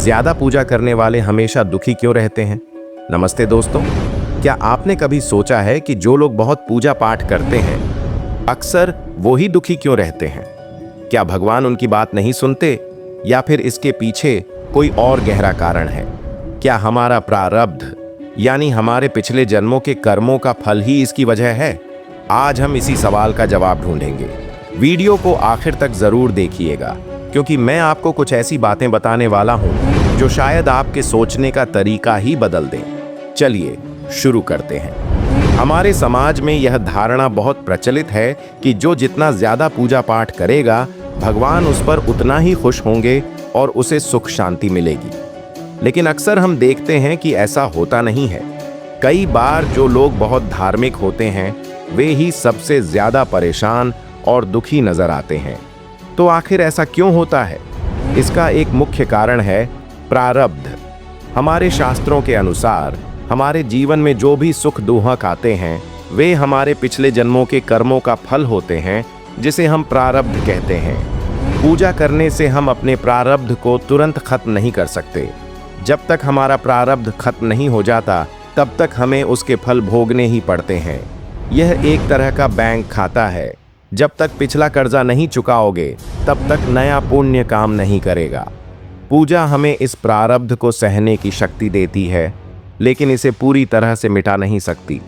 ज्यादा पूजा करने वाले हमेशा दुखी क्यों रहते हैं? नमस्ते दोस्तों, क्या आपने कभी सोचा है कि जो लोग बहुत पूजा पाठ करते हैं अक्सर वो ही दुखी क्यों रहते हैं? क्या भगवान उनकी बात नहीं सुनते या फिर इसके पीछे कोई और गहरा कारण है? क्या हमारा प्रारब्ध यानी हमारे पिछले जन्मों के कर्मों का फल ही इसकी वजह है? आज हम इसी सवाल का जवाब ढूंढेंगे। वीडियो को आखिर तक जरूर देखिएगा क्योंकि मैं आपको कुछ ऐसी बातें बताने वाला हूं जो शायद आपके सोचने का तरीका ही बदल दें। चलिए शुरू करते हैं। हमारे समाज में यह धारणा बहुत प्रचलित है कि जो जितना ज्यादा पूजा पाठ करेगा भगवान उस पर उतना ही खुश होंगे और उसे सुख शांति मिलेगी। लेकिन अक्सर हम देखते हैं कि ऐसा होता नहीं है। कई बार जो लोग बहुत धार्मिक होते हैं वे ही सबसे ज्यादा परेशान और दुखी नजर आते हैं। तो आखिर ऐसा क्यों होता है? इसका एक मुख्य कारण है प्रारब्ध। हमारे शास्त्रों के अनुसार हमारे जीवन में जो भी सुख दुख आते हैं वे हमारे पिछले जन्मों के कर्मों का फल होते हैं, जिसे हम प्रारब्ध कहते हैं। पूजा करने से हम अपने प्रारब्ध को तुरंत खत्म नहीं कर सकते। जब तक हमारा प्रारब्ध खत्म नहीं हो जाता तब तक हमें उसके फल भोगने ही पड़ते हैं। यह एक तरह का बैंक खाता है। जब तक पिछला कर्जा नहीं चुकाओगे तब तक नया पुण्य काम नहीं करेगा। पूजा हमें इस प्रारब्ध को सहने की शक्ति देती है, लेकिन इसे पूरी तरह से मिटा नहीं सकती।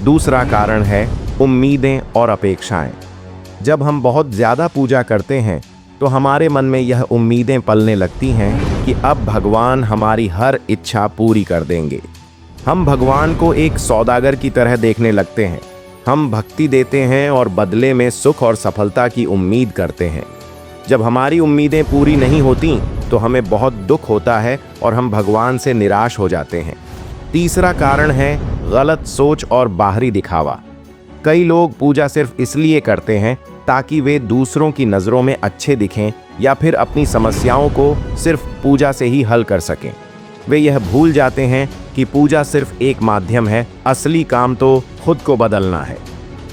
दूसरा कारण है उम्मीदें और अपेक्षाएं। जब हम बहुत ज़्यादा पूजा करते हैं तो हमारे मन में यह उम्मीदें पलने लगती हैं कि अब भगवान हमारी हर इच्छा पूरी कर देंगे। हम भगवान को एक सौदागर की तरह देखने लगते हैं। हम भक्ति देते हैं और बदले में सुख और सफलता की उम्मीद करते हैं। जब हमारी उम्मीदें पूरी नहीं होती तो हमें बहुत दुख होता है और हम भगवान से निराश हो जाते हैं। तीसरा कारण है गलत सोच और बाहरी दिखावा। कई लोग पूजा सिर्फ इसलिए करते हैं ताकि वे दूसरों की नज़रों में अच्छे दिखें या फिर अपनी समस्याओं को सिर्फ पूजा से ही हल कर सकें। वे यह भूल जाते हैं कि पूजा सिर्फ एक माध्यम है, असली काम तो खुद को बदलना है।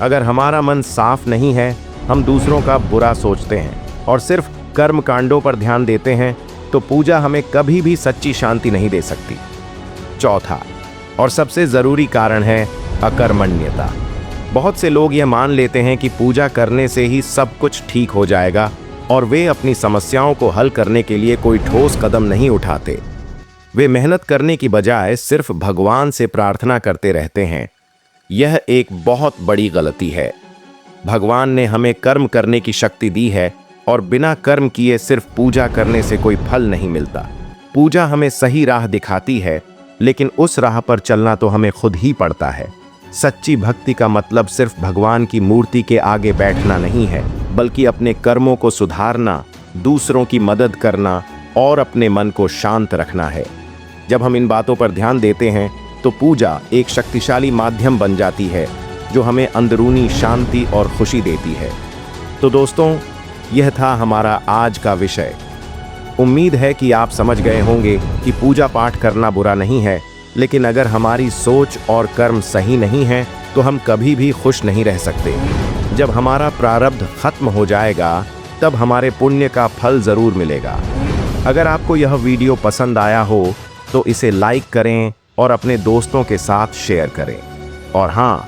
अगर हमारा मन साफ नहीं है, हम दूसरों का बुरा सोचते हैं और सिर्फ कर्म कांडों पर ध्यान देते हैं, तो पूजा हमें कभी भी सच्ची शांति नहीं दे सकती। चौथा और सबसे ज़रूरी कारण है अकर्मण्यता। बहुत से लोग यह मान लेते हैं कि पूजा करने से ही सब कुछ ठीक हो जाएगा और वे अपनी समस्याओं को हल करने के लिए कोई ठोस कदम नहीं उठाते। वे मेहनत करने की बजाय सिर्फ भगवान से प्रार्थना करते रहते हैं। यह एक बहुत बड़ी गलती है। भगवान ने हमें कर्म करने की शक्ति दी है और बिना कर्म किए सिर्फ पूजा करने से कोई फल नहीं मिलता। पूजा हमें सही राह दिखाती है, लेकिन उस राह पर चलना तो हमें खुद ही पड़ता है। सच्ची भक्ति का मतलब सिर्फ भगवान की मूर्ति के आगे बैठना नहीं है, बल्कि अपने कर्मों को सुधारना, दूसरों की मदद करना और अपने मन को शांत रखना है। जब हम इन बातों पर ध्यान देते हैं तो पूजा एक शक्तिशाली माध्यम बन जाती है जो हमें अंदरूनी शांति और खुशी देती है। तो दोस्तों, यह था हमारा आज का विषय। उम्मीद है कि आप समझ गए होंगे कि पूजा पाठ करना बुरा नहीं है, लेकिन अगर हमारी सोच और कर्म सही नहीं है तो हम कभी भी खुश नहीं रह सकते। जब हमारा प्रारब्ध खत्म हो जाएगा तब हमारे पुण्य का फल ज़रूर मिलेगा। अगर आपको यह वीडियो पसंद आया हो तो इसे लाइक करें और अपने दोस्तों के साथ शेयर करें। और हाँ,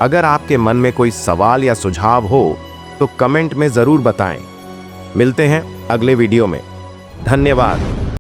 अगर आपके मन में कोई सवाल या सुझाव हो तो कमेंट में ज़रूर बताएं। मिलते हैं अगले वीडियो में। धन्यवाद।